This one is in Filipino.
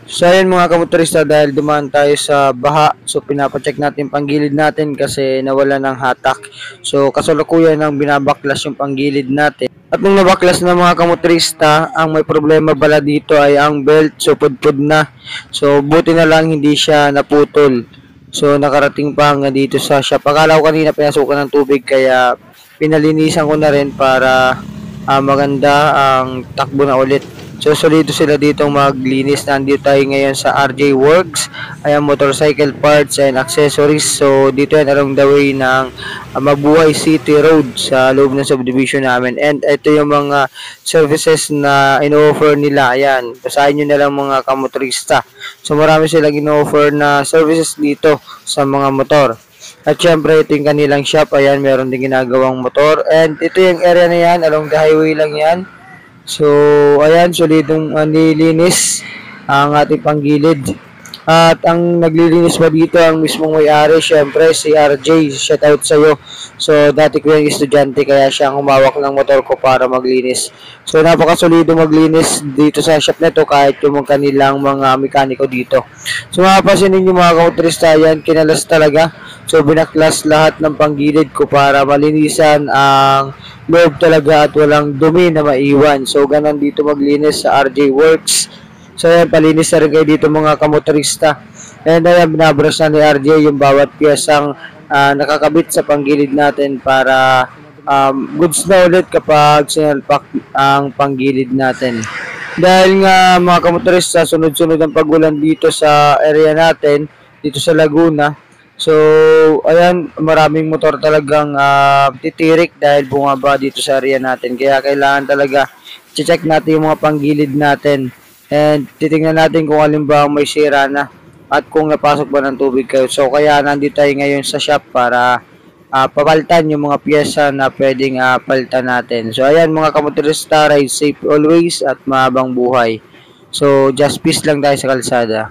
So ayun mga kamotorista, dahil dumaan tayo sa baha, so pinapacheck natin panggilid natin kasi nawala ng hatak. So kasalukuyan ng binabaklas yung panggilid natin. At nung nabaklas na mga kamotorista, ang may problema pala dito ay ang belt, so pudpud na. So buti na lang hindi siya naputol. So nakarating pa hanggang dito sa shop. Akala ko kanina pinasukan ng tubig kaya pinalinisan ko na rin para maganda ang takbo na ulit. So, solido sila ditong maglinis. Nandito tayo ngayon sa RJ Works. Ayan, motorcycle parts and accessories. So, dito yan along the way ng Mabuhay City Road sa loob ng subdivision namin. And ito yung mga services na in-offer nila. Ayan, basahin nyo na lang mga kamotorista. So, marami silang in-offer na services dito sa mga motor. At syempre, ito yung kanilang shop. Ayan, meron din ginagawang motor. And ito yung area na yan. Along the highway lang yan. So, ayan, solidong nilinis ang ating panggilid. At ang naglilinis pa dito, ang mismong may-ari, syempre, si RJ. Shout out sa'yo. So, dati ko yung estudyante, kaya siya ang humawak ng motor ko para maglinis. So, napakasolido maglinis dito sa shop na to kahit yung kanilang mga mekaniko dito. So, mapapansin ninyo mga kamotorista, yan, kinalas talaga. So, binaklas lahat ng panggilid ko para malinisan ang loob talaga at walang dumi na maiwan. So, ganun dito maglinis sa RJ Works. So, ayan, palinis na rin kayo dito mga kamotorista. And ayan, binabras na ni RJ yung bawat piyesang nakakabit sa panggilid natin para goods na ulit kapag sinalpak ang panggilid natin. Dahil nga mga kamotorista, sunod-sunod ang pagulan dito sa area natin, dito sa Laguna. So, ayan, maraming motor talagang titirik dahil bumaba dito sa area natin. Kaya kailangan talaga check natin yung mga panggilid natin. And titingnan natin kung alin ba may sira na at kung napasok ba ng tubig kayo. So, kaya nandito tayo ngayon sa shop para papalitan yung mga pyesa na pwedeng palitan natin. So, ayan mga kamotorista, ride safe always at mahabang buhay. So, just peace lang tayo sa kalsada.